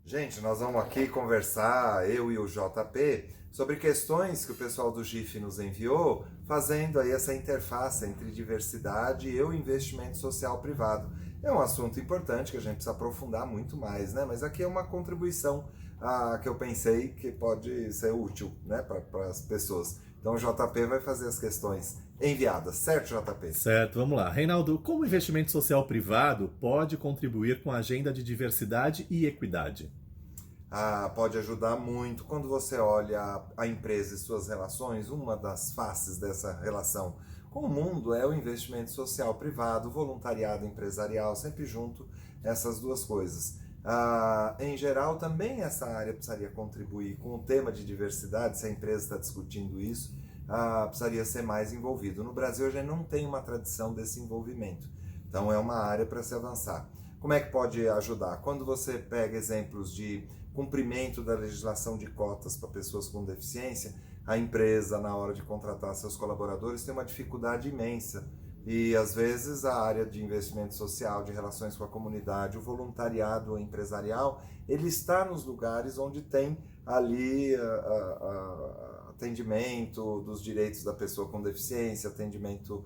Gente, nós vamos aqui conversar, eu e o JP, sobre questões que o pessoal do GIF nos enviou, fazendo aí essa interface entre diversidade e o investimento social privado. É um assunto importante que a gente precisa aprofundar muito mais, né? Mas aqui é uma contribuição que eu pensei que pode ser útil, né, para as pessoas. Então o JP vai fazer as questões enviadas, certo, JP? Certo, vamos lá. Reinaldo, como o investimento social privado pode contribuir com a agenda de diversidade e equidade? Pode ajudar muito quando você olha a empresa e suas relações. Uma das faces dessa relação com o mundo é o investimento social privado, voluntariado empresarial, sempre junto essas duas coisas. Em geral, também essa área precisaria contribuir com o tema de diversidade, se a empresa está discutindo isso, precisaria ser mais envolvido. No Brasil, a gente não tem uma tradição desse envolvimento, então é uma área para se avançar. Como é que pode ajudar? Quando você pega exemplos de cumprimento da legislação de cotas para pessoas com deficiência, a empresa, na hora de contratar seus colaboradores, tem uma dificuldade imensa. E às vezes a área de investimento social, de relações com a comunidade, o voluntariado empresarial, ele está nos lugares onde tem ali atendimento dos direitos da pessoa com deficiência, atendimento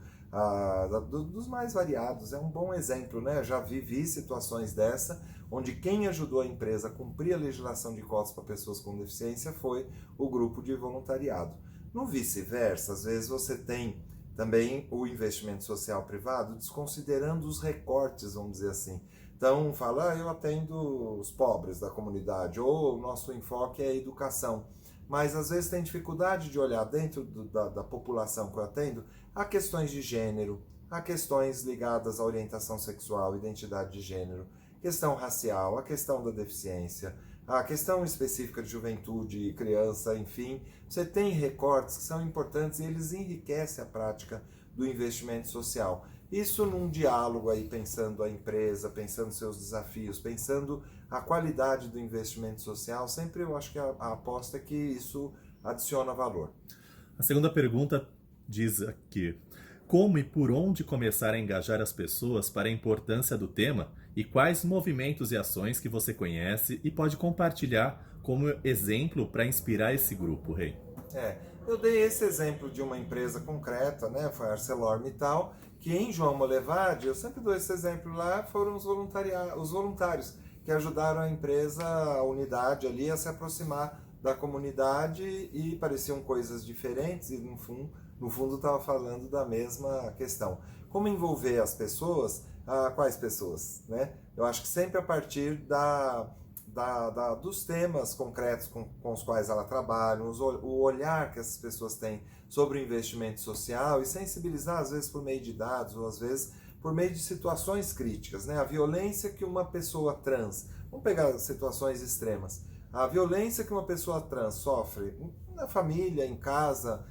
dos mais variados. É um bom exemplo, né? Eu já vivi situações dessa, onde quem ajudou a empresa a cumprir a legislação de cotas para pessoas com deficiência foi o grupo de voluntariado. No vice-versa, às vezes você tem também o investimento social privado desconsiderando os recortes, vamos dizer assim. Então, fala, eu atendo os pobres da comunidade, ou o nosso enfoque é a educação. Mas às vezes tem dificuldade de olhar dentro da população que eu atendo a questões de gênero, a questões ligadas à orientação sexual, identidade de gênero, questão racial, a questão da deficiência, a questão específica de juventude, criança, enfim. Você tem recortes que são importantes e eles enriquecem a prática do investimento social. Isso num diálogo aí, pensando a empresa, pensando seus desafios, pensando a qualidade do investimento social, sempre eu acho que a aposta é que isso adiciona valor. A segunda pergunta diz aqui: como e por onde começar a engajar as pessoas para a importância do tema e quais movimentos e ações que você conhece e pode compartilhar como exemplo para inspirar esse grupo, Rei? Eu dei esse exemplo de uma empresa concreta, né? Foi a ArcelorMittal, que em João Molevade, eu sempre dou esse exemplo lá, foram os voluntários que ajudaram a empresa, a unidade ali, a se aproximar da comunidade e pareciam coisas diferentes e no fundo estava falando da mesma questão. Como envolver as pessoas? Quais pessoas? Né? Eu acho que sempre a partir dos temas concretos com os quais ela trabalha, o olhar que essas pessoas têm sobre o investimento social e sensibilizar, às vezes por meio de dados ou às vezes por meio de situações críticas. Né? A violência que uma pessoa trans, vamos pegar situações extremas, a violência que uma pessoa trans sofre na família, em casa,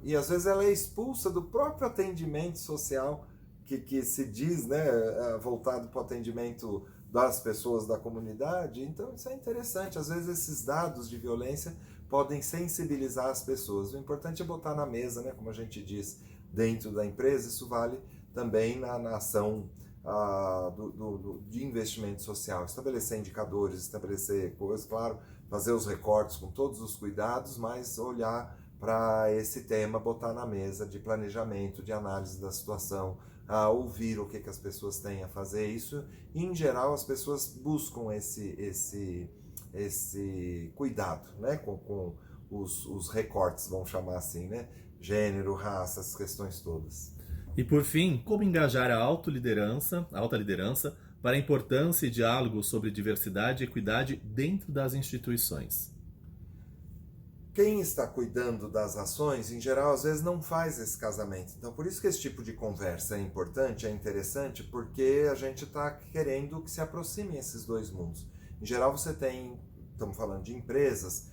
e às vezes ela é expulsa do próprio atendimento social que se diz, né, voltado para o atendimento das pessoas da comunidade. Então isso é interessante. Às vezes esses dados de violência podem sensibilizar as pessoas. O importante é botar na mesa, né, como a gente diz, dentro da empresa. Isso vale também na ação de investimento social. Estabelecer indicadores, estabelecer coisas, claro, fazer os recortes com todos os cuidados, mas olhar para esse tema, botar na mesa de planejamento, de análise da situação, ouvir o que as pessoas têm a fazer. Isso, em geral, as pessoas buscam esse cuidado, né, com os recortes, vamos chamar assim, né, gênero, raça, essas questões todas. E por fim, como engajar a alta liderança para a importância e diálogo sobre diversidade e equidade dentro das instituições? Quem está cuidando das ações, em geral, às vezes não faz esse casamento. Então, por isso que esse tipo de conversa é importante, é interessante, porque a gente está querendo que se aproximem esses dois mundos. Em geral, você tem, estamos falando de empresas,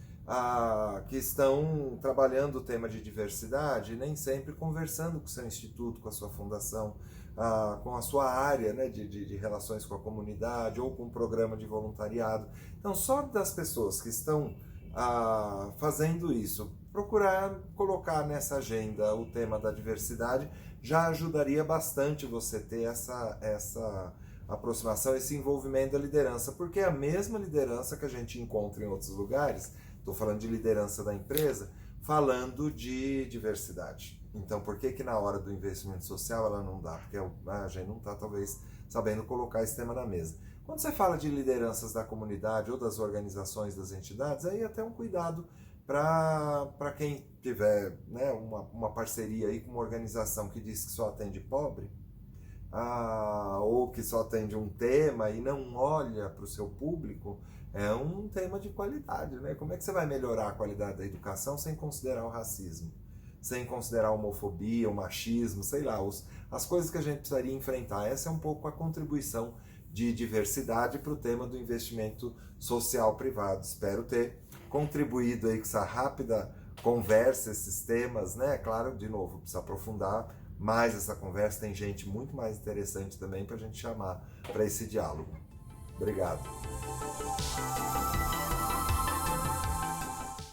que estão trabalhando o tema de diversidade e nem sempre conversando com o seu instituto, com a sua fundação, com a sua área, né, de relações com a comunidade ou com um programa de voluntariado. Então, só das pessoas que estão fazendo isso, procurar colocar nessa agenda o tema da diversidade já ajudaria bastante você ter essa aproximação, esse envolvimento da liderança, porque é a mesma liderança que a gente encontra em outros lugares, estou falando de liderança da empresa, falando de diversidade. Então, por que na hora do investimento social ela não dá? Porque a gente não está, talvez, sabendo colocar esse tema na mesa. Quando você fala de lideranças da comunidade ou das organizações, das entidades, aí até um cuidado para quem tiver, né, uma parceria aí com uma organização que diz que só atende pobre, ou que só atende um tema e não olha para o seu público, é um tema de qualidade, né? Como é que você vai melhorar a qualidade da educação sem considerar o racismo? Sem considerar a homofobia, o machismo, sei lá, as coisas que a gente precisaria enfrentar. Essa é um pouco a contribuição de diversidade para o tema do investimento social privado. Espero ter contribuído aí com essa rápida conversa, esses temas, né? Claro, de novo, precisa aprofundar mais essa conversa, tem gente muito mais interessante também para a gente chamar para esse diálogo. Obrigado.